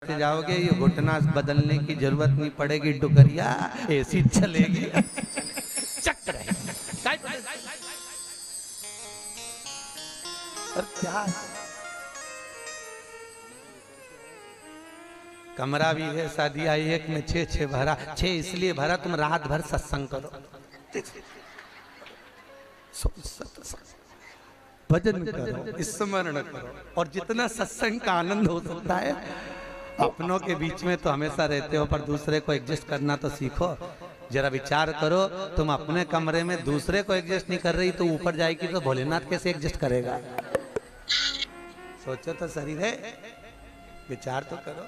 से जाओगे ये घुटना बदलने की जरूरत नहीं पड़ेगी, डुकरिया ऐसी चलेगी। चक रहे और क्या कमरा भी है, शादी आई एक में 6 भरा, 6 इसलिए भरा तुम रात भर सत्संग करो, भजन करो, स्मरण करो, और जितना सत्संग का आनंद हो सकता है। अपनों के बीच में तो हमेशा रहते हो, पर दूसरे को एडजस्ट करना तो सीखो। जरा विचार करो, तुम अपने कमरे में दूसरे को एडजस्ट नहीं कर रही तो ऊपर जाएगी तो भोलेनाथ कैसे एडजस्ट करेगा? सोचो तो शरीर है, विचार तो करो।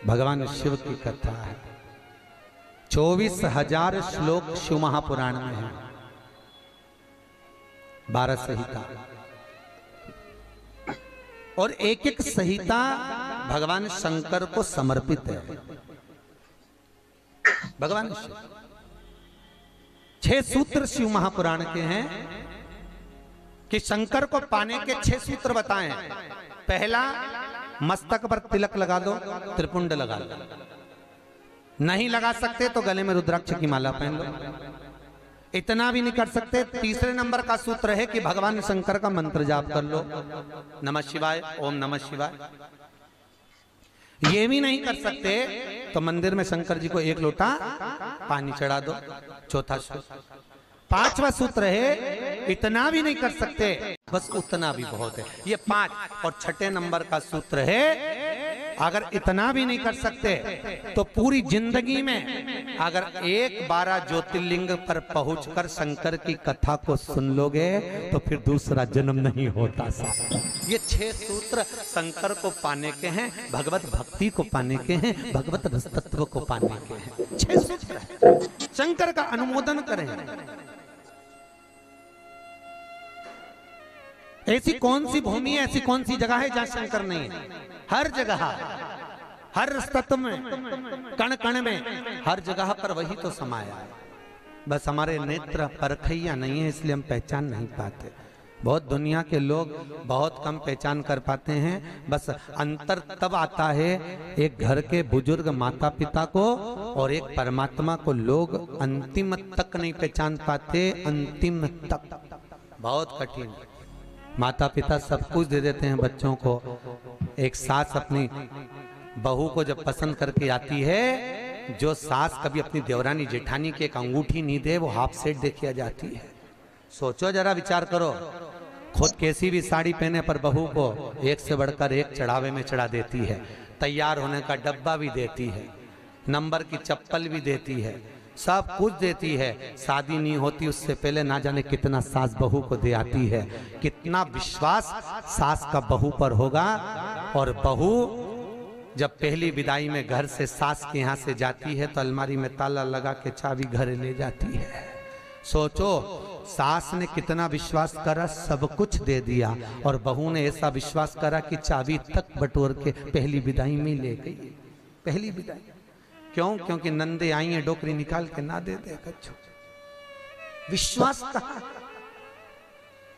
भगवान शिव की कथा है, 24,000 श्लोक शिव महापुराण में है, 12 संहिता, और एक एक संहिता भगवान शंकर को समर्पित है। भगवान शिव 6 सूत्र शिव महापुराण के हैं कि शंकर को पाने के 6 सूत्र बताएं। पहला, मस्तक पर तिलक लगा दो, त्रिपुंड लगा दो, नहीं लगा सकते तो गले में रुद्राक्ष की माला पहन लो। इतना भी नहीं कर सकते, तीसरे नंबर का सूत्र है कि भगवान शंकर का मंत्र जाप कर लो, नमः शिवाय, ओम नमः शिवाय। ये भी नहीं कर सकते तो मंदिर में शंकर जी को 1 लोटा पानी चढ़ा दो, चौथा सूत्र। 5वां सूत्र है, इतना भी नहीं कर सकते, बस उतना भी बहुत है, ये 5। और 6ठे नंबर का सूत्र है, अगर इतना भी नहीं कर सकते तो पूरी जिंदगी में अगर 12 ज्योतिर्लिंग पर पहुंचकर शंकर की कथा को सुन लोगे तो फिर दूसरा जन्म नहीं होता। ये 6 सूत्र शंकर को पाने के हैं, भगवत भक्ति को पाने के हैं, भगवत रसतत्व को पाने के हैं। 6 सूत्र शंकर का अनुमोदन करें। ऐसी कौन सी भूमि है, ऐसी कौन सी जगह है जहां शंकर नहीं है? हर जगह, हर तत्व में, कण कण में, हर जगह पर वही तो समाया है। बस हमारे नेत्र परखैया नहीं है, इसलिए हम पहचान नहीं पाते। बहुत दुनिया के लोग बहुत कम पहचान कर पाते हैं। बस अंतर तब आता है एक घर के बुजुर्ग माता पिता को और एक परमात्मा को लोग अंतिम तक नहीं पहचान पाते। अंतिम तक बहुत कठिन। माता पिता सब कुछ दे देते हैं बच्चों को। एक सास अपनी बहू को जब पसंद करके आती है, जो सास कभी अपनी देवरानी जेठानी की एक अंगूठी नहीं दे, वो हाफ सेट देके आ जाती है। सोचो जरा, विचार करो, खुद कैसी भी साड़ी पहने पर बहू को एक से बढ़कर एक चढ़ावे में चढ़ा देती है, तैयार होने का डब्बा भी देती है, नंबर की चप्पल भी देती है, सब कुछ देती है। शादी नहीं होती उससे पहले ना जाने कितना सास बहू को दे आती है। कितना विश्वास सास का बहू पर होगा। और बहू जब पहली विदाई में घर से सास के यहाँ से जाती है तो अलमारी में ताला लगा के चाबी घर ले जाती है। सोचो, सास ने कितना विश्वास करा, सब कुछ दे दिया, और बहू ने ऐसा विश्वास करा कि चाबी तक बटोर के पहली विदाई में ले गई। पहली विदाई क्यों? क्योंकि नंदे आई है, डोकरी निकाल के ना दे दे कच्छू। विश्वास कहाँ,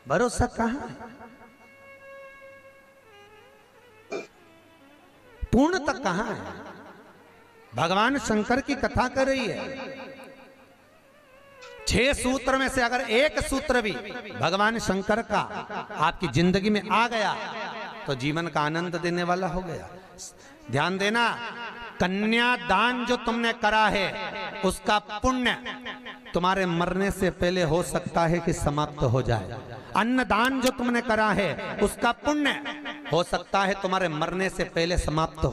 भरोसा कहाँ, पूर्ण तक कहाँ है? भगवान शंकर की कथा कर रही है। 6 सूत्र में से अगर एक सूत्र भी भगवान शंकर का आपकी जिंदगी में आ गया तो जीवन का आनंद देने वाला हो गया। ध्यान देना, कन्यादान जो तुमने करा है उसका पुण्य तुम्हारे मरने से पहले हो सकता है कि समाप्त हो जाए। अन्नदान जो तुमने करा है उसका पुण्य हो सकता है तुम्हारे मरने से पहले समाप्त हो